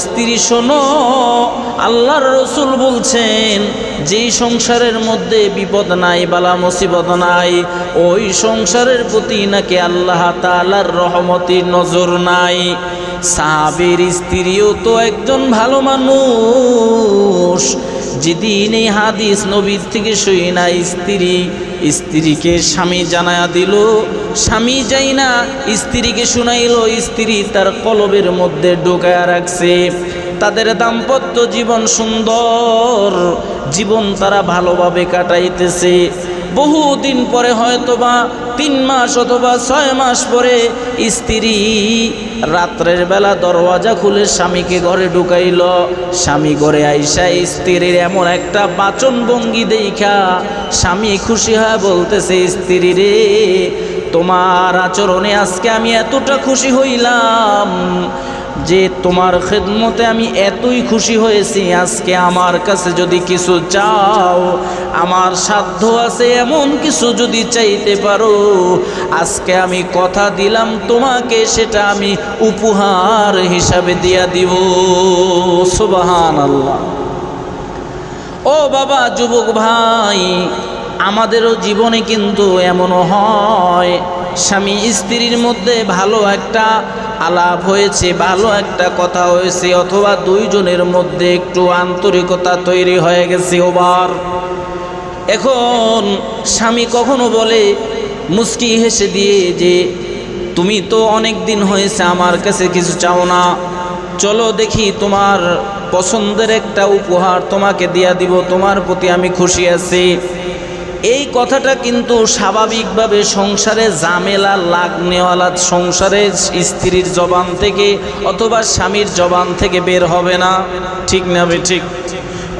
স্ত্রী শোনো, আল্লাহর রাসূল বলছেন যেই সংসারের মধ্যে বিপদ নাই, বালা মুসিবত নাই, ওই সংসারের প্রতি নাকি আল্লাহ তাআলার রহমতের নজর নাই। সাহাবীর স্ত্রীও তো একজন ভালো মানুষ। যেদিন এই হাদিস নবীর থেকে শুই না, স্ত্রীকে স্বামী জানায়া দিল, স্বামী যাই না স্ত্রীকে শুনাইল, স্ত্রী তার কলবের মধ্যে ঢোকায়া রাখছে। তাদের দাম্পত্য জীবন সুন্দর, জীবন তারা ভালোভাবে কাটাইতেছে। বহুদিন পরে হয়তোবা 3 মাস অথবা 6 মাস পরে স্ত্রী রাত্রের বেলা দরওয়াজা খুলে স্বামীকে ঘরে ঢুকাইল। স্বামী ঘরে আইসা স্ত্রীর এমন একটা বাচন ভঙ্গি দেখা স্বামী খুশি হয়ে বলতেছে, স্ত্রী রে, তোমার আচরণে আজকে আমি এতটা খুশি হইলাম যে তোমার খেদমতে আমি এতই খুশি হয়েছি। আজকে আমার কাছে যদি কিছু চাও, আমার সাধ্য আছে এমন কিছু যদি চাইতে পারো, আজকে আমি কথা দিলাম তোমাকে সেটা আমি উপহার হিসাবে দিয়া দিব। সুবহানাল্লাহ। ও বাবা, যুবক ভাই, আমাদেরও জীবনে কিন্তু এমনও হয়, স্বামী স্ত্রীর মধ্যে ভালো একটা আলাপ হয়েছে, ভালো একটা কথা হয়েছে, অথবা দুইজনের মধ্যে একটু আন্তরিকতা তৈরি হয়ে গেছে ওবার। এখন স্বামী কখনো বলে মুস্কি হেসে দিয়ে যে তুমি তো অনেক দিন হয়েছে আমার কাছে কিছু চাও না, চলো দেখি তোমার পছন্দের একটা উপহার তোমাকে দিয়া দিব, তোমার প্রতি আমি খুশি আছি। এই কথাটা কিন্তু স্বাভাবিকভাবে সংসারে ঝামেলা লাগনেওয়ালা সংসারে স্ত্রীর জবান থেকে অথবা স্বামীর জবান থেকে বের হবে না, ঠিক না ঠিক?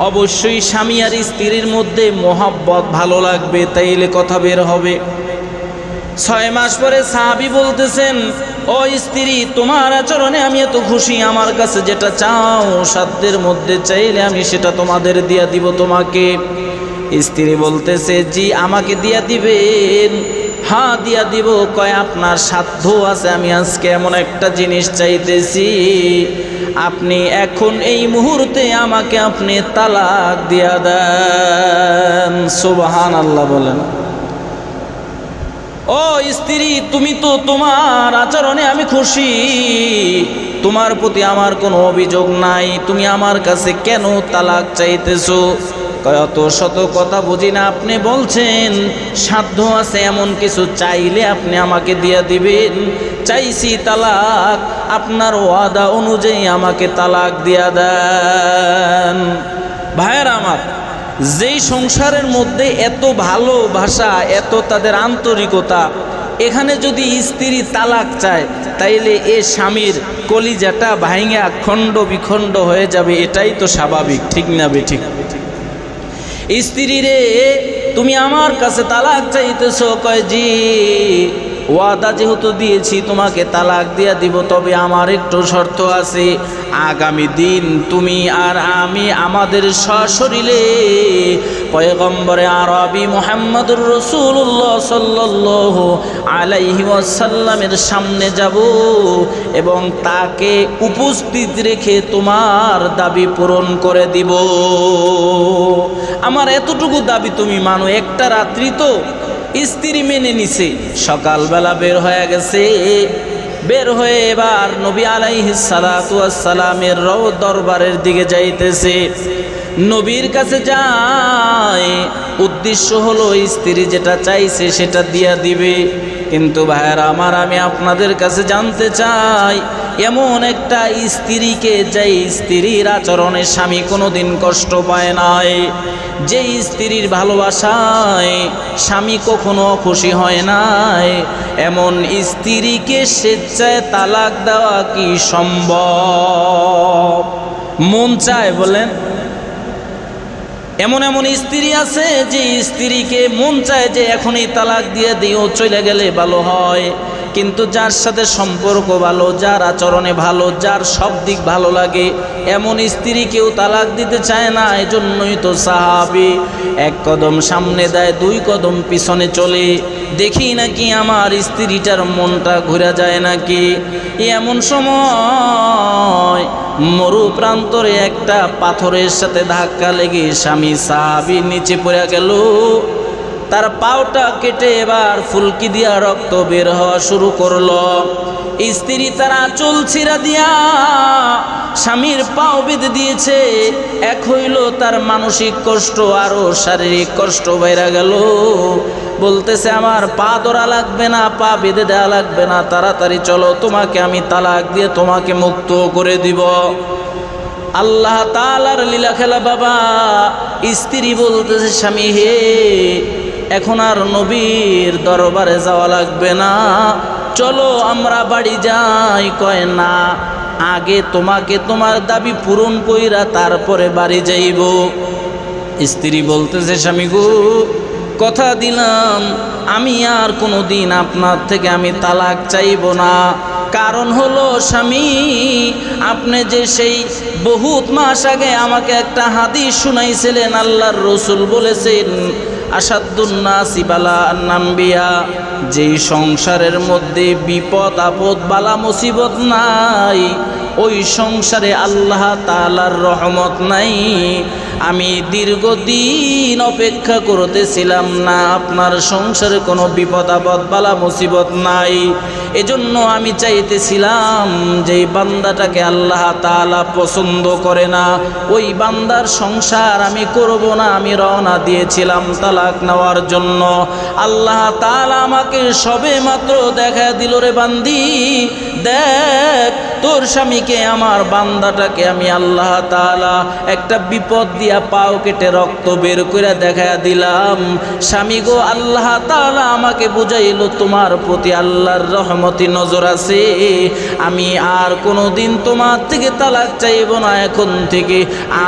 অবশ্যই স্বামী আর স্ত্রীর মধ্যে মোহাব্বত ভালো লাগবে, তাইলে কথা বের হবে। 6 মাস পরে সাহাবী বলতেছেন, ও স্ত্রী, তোমার আচরণে আমি এত খুশি, আমার কাছে যেটা চাও সাধ্যের মধ্যে চাইলে আমি সেটা তোমাদের দিয়া দিব তোমাকে। স্ত্রী বলতেছে, জি আমাকে দিয়া দিবেন? হ্যাঁ দিয়া দিব। কয়, আপনার সাধ্য আছে, আমি আজকে এমন একটা জিনিস চাইতেছি, আপনি এখন এই মুহূর্তে আমাকে আপনি তালাক দিয়া দেন। সুবহানাল্লাহ বলেন। ও স্ত্রী, তুমি তো তোমার আচরণে আমি খুশি, তোমার প্রতি আমার কোনো অভিযোগ নাই, তুমি আমার কাছে কেন তালাক চাইতেছো? কত শত কথা বুঝি না, আপনি বলছেন সাধ্য আছে এমন কিছু চাইলে আপনি আমাকে দিয়ে দিবেন, চাইছি তালাক, আপনার ওয়াদা অনুযায়ী আমাকে তালাক দিয়া দেন। ভাইয়েরা আমার, যেই সংসারের মধ্যে এত ভালোবাসা, এত তাদের আন্তরিকতা, এখানে যদি স্ত্রী তালাক চায় তাইলে এ স্বামীর কলিজাটা ভাঙা খণ্ড বিখণ্ড হয়ে যাবে, এটাই তো স্বাভাবিক, ঠিক না ঠিক? স্ত্রী রে, তুমি আমার কাছে তালাক চাইতেছো? কয়, জি, ওয়াদা যেহেতু দিয়েছি তোমাকে তালাক দিয়া দিব, তবে আমার একটু শর্ত আছে। আগামী দিন তুমি আর আমি আমাদের সশরীরে পয়গম্বরে আরবি মুহাম্মদুর রাসূলুল্লাহ সাল্লাল্লাহু আলাইহি ওয়াসাল্লামের সামনে যাব এবং তাকে উপস্থিত রেখে তোমার দাবি পূরণ করে দিব। আমার এতটুকু দাবি তুমি মানো। একটা রাত্রি তো স্ত্রী মেনে নিছে, সকালবেলা বের হয়ে গেছে, বের হয়ে এবার নবী আলাইহিস সালাতু ওয়াস সালামের দরবারের দিকে যাইতেছে। নবীর কাছে যায়, উদ্দেশ্য হলো স্ত্রী যেটা চাইছে সেটা দিয়া দিবে। কিন্তু ভাইয়েরা আমার, আমি আপনাদের কাছে জানতে চাই, এমন একটা স্ত্রীকে, যেই স্ত্রীর আচরণে স্বামী কোনোদিন কষ্ট পায় নাই, যেই স্ত্রীর ভালোবাসায় স্বামী কখনো খুশি হয় নাই, এমন স্ত্রীকে স্বেচ্ছায় তালাক দেওয়া কি সম্ভব? মন চায় বলেন? এমন এমন স্ত্রী আছে যে স্ত্রীকে মন চায় যে এখনই তালাক দিয়ে দিও, চলে গেলে ভালো হয়, কিন্তু যার সাথে সম্পর্ক ভালো, যার আচরণে ভালো, যার সব দিক ভালো লাগে, এমন স্ত্রী কেউ তালাক দিতে চায় না। এজন্যই তো সাহাবী এক কদম সামনে দেয়, দুই কদম পিছনে চলে, দেখি নাকি আমার স্ত্রীটার মনটা ঘুরে যায় নাকি। এমন সময় মরু প্রান্তরে একটা পাথরের সাথে ধাক্কা লেগে স্বামী সাহাবী নিচে পড়ে গেল। তার পাওটা কেটে এবার ফুলকি দিয়া রক্ত বের হওয়া শুরু করলো। স্ত্রী তার আঁচল ছিঁড়া দিয়া স্বামীর পাও বেঁধে দিয়েছে। এক হইল তার মানসিক কষ্ট, আরো শারীরিক কষ্ট বাইরা গেল। বলতেছে আমার পা ধরা লাগবে না, পা বেঁধে দেওয়া লাগবে না, তাড়াতাড়ি চলো, তোমাকে আমি তালাক দিয়ে তোমাকে মুক্ত করে দিব। আল্লাহ তাআলার লীলা খেলা বাবা। স্ত্রী বলতেছে স্বামী হে, এখন আর নবীর দরবারে যাওয়া লাগবে না, চলো আমরা বাড়ি যাই। কয় না, আগে তোমাকে তোমার দাবি পূরণ কইরা তারপরে বাড়ি যাইব। স্ত্রী বলতেছে স্বামী গো, কথা দিলাম আমি আর কোনো দিন আপনার থেকে আমি তালাক চাইব না। কারণ হলো স্বামী, আপনি যে সেই বহুত মাস আগে আমাকে একটা হাদিস শুনাইছিলেন, আল্লাহর রসুল বলেছেন আসাদুন নাসি বালা আন-নাম্বিয়া, যেই সংসারের মধ্যে বিপদ আপদ বালা মুসিবত নাই, ওই সংসারে আল্লাহ তাআলার রহমত নাই। আমি দীর্ঘদিন অপেক্ষা করতেছিলাম না, আপনার সংসারে কোনো বিপদ আপদ বালা মুসিবত নাই। এজন্য আমি চাইতেছিলাম যে বান্দাটাকে আল্লাহ তাআলা পছন্দ করে না, ওই বান্দার সংসার আমি করব না। আমি রওনা দিয়েছিলাম তালাক নেওয়ার জন্য। আল্লাহ তাআলা আমাকে সবে মাত্র দেখা দিল, রে বান্দি দেখ, তোর স্বামীকে আমার বান্দাটাকে আমি আল্লাহ তাআলা একটা বিপদ দিয়া পাও কেটে রক্ত বের করে দেখা দিলাম। স্বামী গো, আল্লাহ তাআলা আমাকে বুঝাইল তোমার প্রতি আল্লাহর রহমতি নজর আছে। আমি আর কোনো দিন তোমার থেকে তালাক চাইব না। এখন থেকে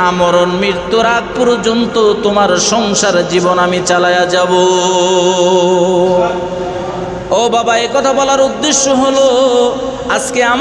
আমরণ মৃত্যুর আগ পর্যন্ত তোমার সংসার জীবন আমি চালায়া যাব। ও বাবা, এ কথা বলার উদ্দেশ্য হলো আজকে আমার